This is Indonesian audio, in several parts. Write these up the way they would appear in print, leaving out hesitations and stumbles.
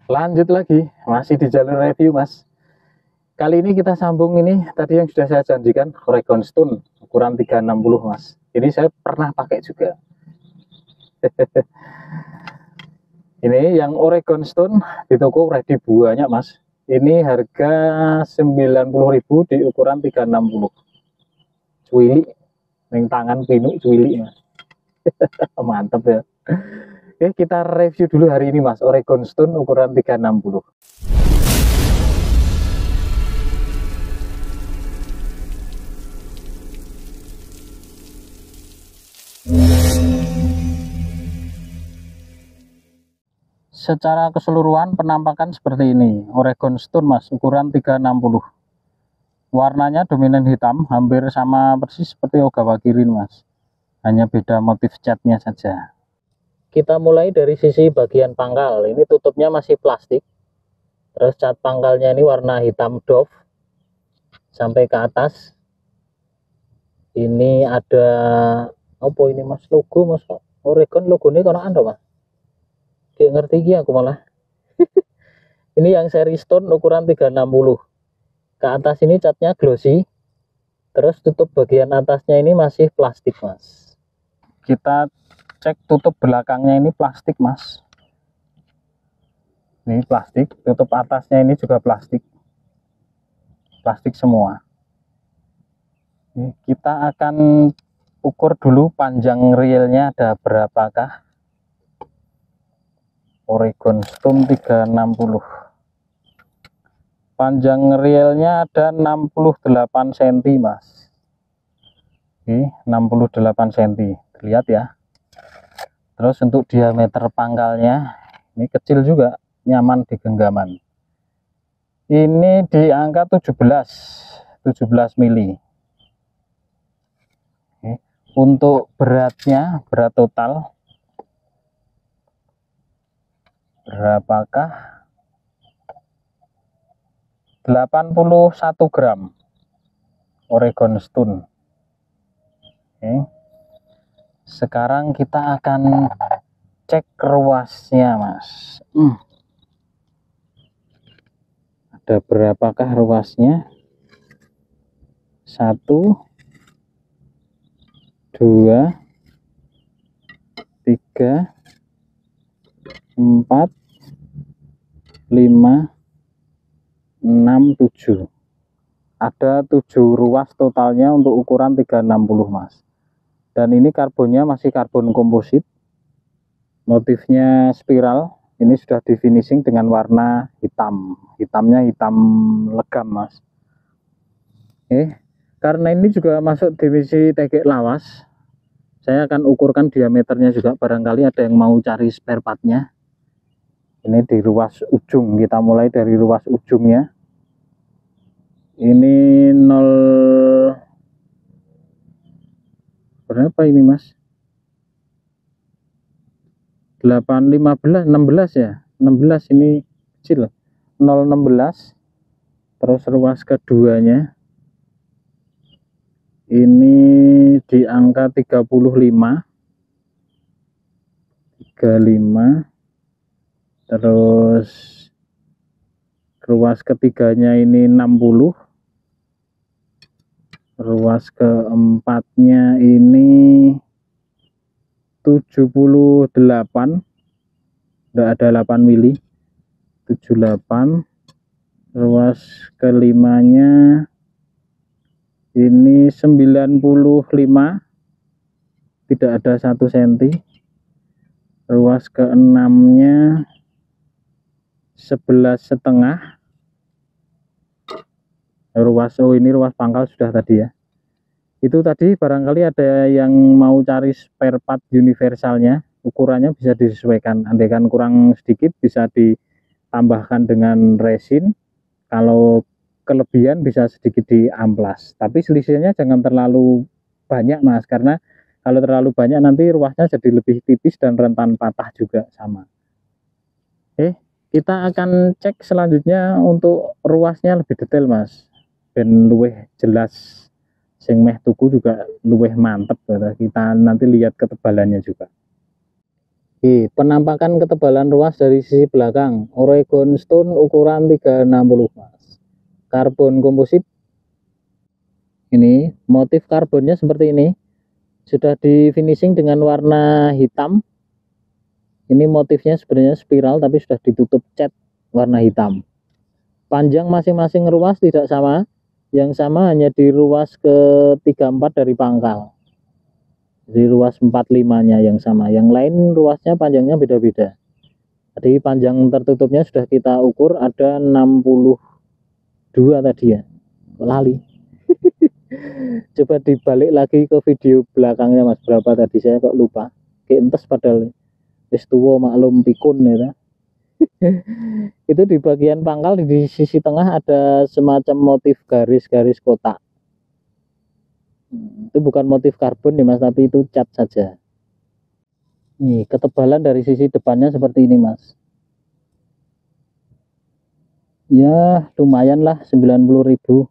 Lanjut lagi, masih di jalur review mas. Kali ini kita sambung ini tadi yang sudah saya janjikan, Oregon Stone ukuran 360 mas. Ini saya pernah pakai juga. Ini yang Oregon Stone di toko ready banyak mas. Ini harga 90.000 di ukuran 360. Cuili, yang tangan pinu cuili mas. Mantap ya. Oke, kita review dulu hari ini mas, Oregon Stone ukuran 360. Secara keseluruhan penampakan seperti ini, Oregon Stone mas, ukuran 360. Warnanya dominan hitam, hampir sama persis seperti Ogawa Kirin mas, hanya beda motif catnya saja. Kita mulai dari sisi bagian pangkal. Ini tutupnya masih plastik, terus cat pangkalnya ini warna hitam doff sampai ke atas. Ini ada apa ini mas, logo mas, Oregon logonya kono ando mas, kayak ngerti ya aku malah. Ini yang seri Stone ukuran 360. Ke atas ini catnya glossy, terus tutup bagian atasnya ini masih plastik mas. Kita cek tutup belakangnya, ini plastik mas, ini plastik. Tutup atasnya ini juga plastik semua. Ini kita akan ukur dulu panjang realnya ada berapakah. Oregon Stone 360, panjang realnya ada 68 cm mas. Oke, 68 cm, lihat ya. Terus untuk diameter pangkalnya ini kecil juga, nyaman di genggaman. Ini di angka 17 mili. Oke. Untuk beratnya, berat total berapakah? 81 gram Oregon Stone. Oke. Sekarang kita akan cek ruasnya mas. Ada berapakah ruasnya? 1, 2, 3, 4, 5, 6, 7. Ada 7 ruas totalnya untuk ukuran 360 mas. Dan ini karbonnya masih karbon komposit, motifnya spiral. Ini sudah di finishing dengan warna hitam, hitamnya hitam legam mas. Karena ini juga masuk divisi tegek lawas, saya akan ukurkan diameternya juga, barangkali ada yang mau cari spare partnya. Ini di ruas ujung, kita mulai dari ruas ujungnya. Ini 0 berapa ini mas, 8, 15, 16 ya, 16 ini kecil, 016. Terus ruas keduanya ini di angka 35. Terus ruas ketiganya ini 60. Ruas keempatnya ini 78, udah ada 8 mili, 78. Ruas kelimanya ini 95, tidak ada 1 cm. Ruas keenamnya 11,5. Ruas, oh ini ruas pangkal sudah tadi ya. Itu tadi barangkali ada yang mau cari spare part universalnya, ukurannya bisa disesuaikan. Andaikan kurang sedikit bisa ditambahkan dengan resin, kalau kelebihan bisa sedikit diamplas. Tapi selisihnya jangan terlalu banyak mas, karena kalau terlalu banyak nanti ruasnya jadi lebih tipis dan rentan patah juga sama. Kita akan cek selanjutnya untuk ruasnya lebih detail mas, dan luwih jelas. Sing meh tuku juga luwih mantep, kita nanti lihat ketebalannya juga. Oke, penampakan ketebalan ruas dari sisi belakang Oregon Stone ukuran 360 mas. Karbon komposit. Ini motif karbonnya seperti ini. Sudah di finishing dengan warna hitam. Ini motifnya sebenarnya spiral tapi sudah ditutup cat warna hitam. Panjang masing-masing ruas tidak sama. Yang sama hanya di ruas ke-34 dari pangkal. Di ruas 45-nya yang sama, yang lain ruasnya panjangnya beda-beda. Tadi panjang tertutupnya sudah kita ukur ada 62 tadi ya, lali. Coba dibalik lagi ke video belakangnya mas, berapa tadi saya kok lupa, kayak entes padahal wis tuwa maklum pikun ya. Itu di bagian pangkal di sisi tengah ada semacam motif garis-garis kotak. Itu bukan motif karbon nih mas, tapi itu cat saja. Nih ketebalan dari sisi depannya seperti ini mas. Ya lumayan lah, 90.000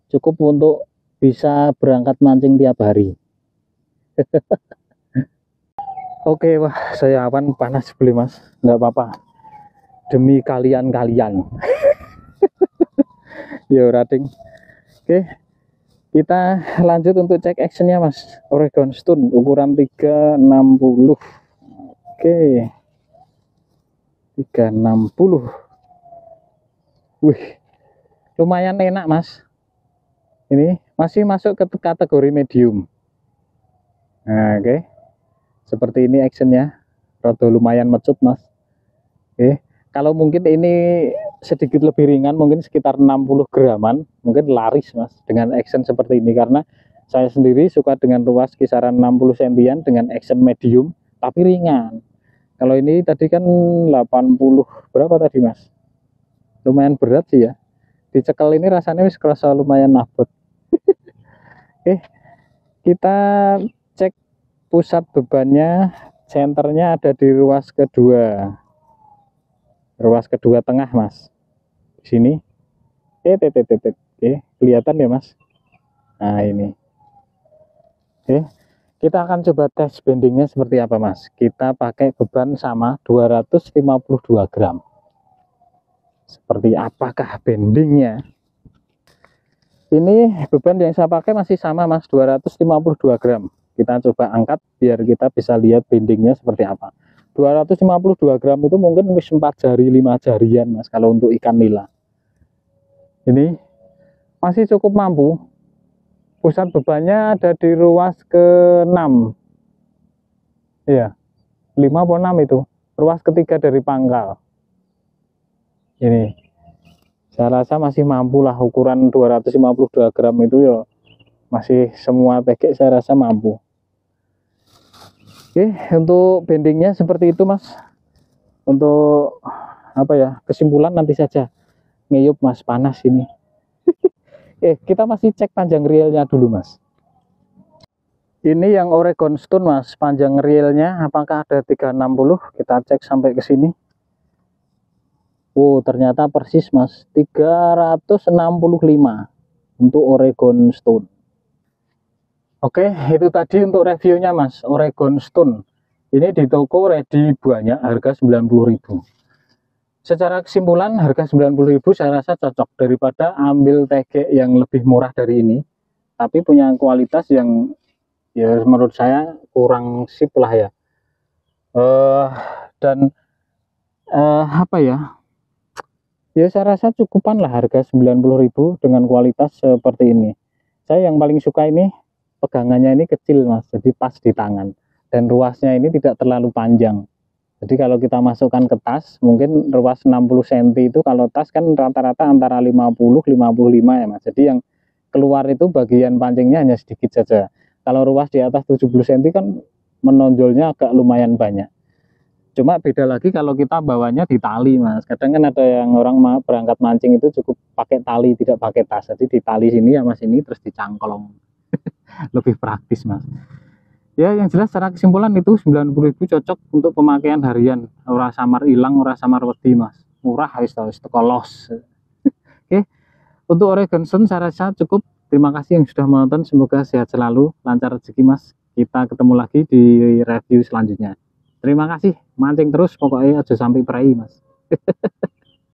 cukup untuk bisa berangkat mancing tiap hari. Oke, wah saya awan panas beli mas, nggak apa-apa demi kalian-kalian. Yo rating. Oke, kita lanjut untuk cek actionnya mas. Oregon Stone ukuran 360. Oke, 360. Wih, lumayan enak mas. Ini masih masuk ke kategori medium. Nah, oke, seperti ini actionnya. Rada lumayan mecut mas. Oke, kalau mungkin ini sedikit lebih ringan, mungkin sekitar 60 graman, mungkin laris mas dengan action seperti ini, karena saya sendiri suka dengan ruas kisaran 60 sentian dengan action medium tapi ringan. Kalau ini tadi kan 80 berapa tadi mas, lumayan berat sih ya, dicekel ini rasanya wis kerasa lumayan nabot. Oke, kita cek pusat bebannya, senternya ada di ruas kedua. Ruas kedua tengah mas, di sini. Oke, kelihatan ya mas. Nah ini. Oke, kita akan coba tes bendingnya seperti apa mas. Kita pakai beban sama 252 gram. Seperti apakah bendingnya? Ini beban yang saya pakai masih sama mas, 252 gram. Kita coba angkat biar kita bisa lihat bendingnya seperti apa. 252 gram itu mungkin 4 jari 5 jarian mas kalau untuk ikan nila. Ini masih cukup mampu. Pusat bebannya ada di ruas ke-6. Iya, 5 atau 6 itu. Ruas ketiga dari pangkal. Ini saya rasa masih mampu lah, ukuran 252 gram itu ya masih semua tegek saya rasa mampu. Oke, untuk bendingnya seperti itu mas. Untuk apa ya, kesimpulan nanti saja. Ngeyup mas, panas ini. Kita masih cek panjang reelnya dulu mas. Ini yang Oregon Stone mas, panjang reelnya apakah ada 360? Kita cek sampai ke sini. Oh ternyata persis mas, 365 untuk Oregon Stone. Oke, itu tadi untuk reviewnya mas, Oregon Stone. Ini di toko ready banyak, harga 90.000. Secara kesimpulan harga 90.000 saya rasa cocok daripada ambil tegek yang lebih murah dari ini, tapi punya kualitas yang ya menurut saya kurang sip lah ya. Dan apa ya? Ya saya rasa cukupan lah harga 90.000 dengan kualitas seperti ini. Saya yang paling suka ini pegangannya ini kecil mas, jadi pas di tangan, dan ruasnya ini tidak terlalu panjang. Jadi kalau kita masukkan ke tas, mungkin ruas 60 cm itu, kalau tas kan rata-rata antara 50-55 ya mas. Jadi yang keluar itu bagian pancingnya hanya sedikit saja. Kalau ruas di atas 70 cm kan menonjolnya agak lumayan banyak. Cuma beda lagi kalau kita bawanya di tali mas. Kadang kan ada yang orang berangkat mancing itu cukup pakai tali, tidak pakai tas. Jadi di tali sini ya mas, ini terus dicangklong. Lebih praktis mas. Ya yang jelas secara kesimpulan itu 90.000 cocok untuk pemakaian harian. Ora samar ilang, ora samar wedi mas. Murah wis teko los. Oke. Untuk Oregon Stone saya rasa cukup. Terima kasih yang sudah menonton. Semoga sehat selalu, lancar rezeki mas. Kita ketemu lagi di review selanjutnya. Terima kasih, mancing terus pokoknya aja sampai prei mas.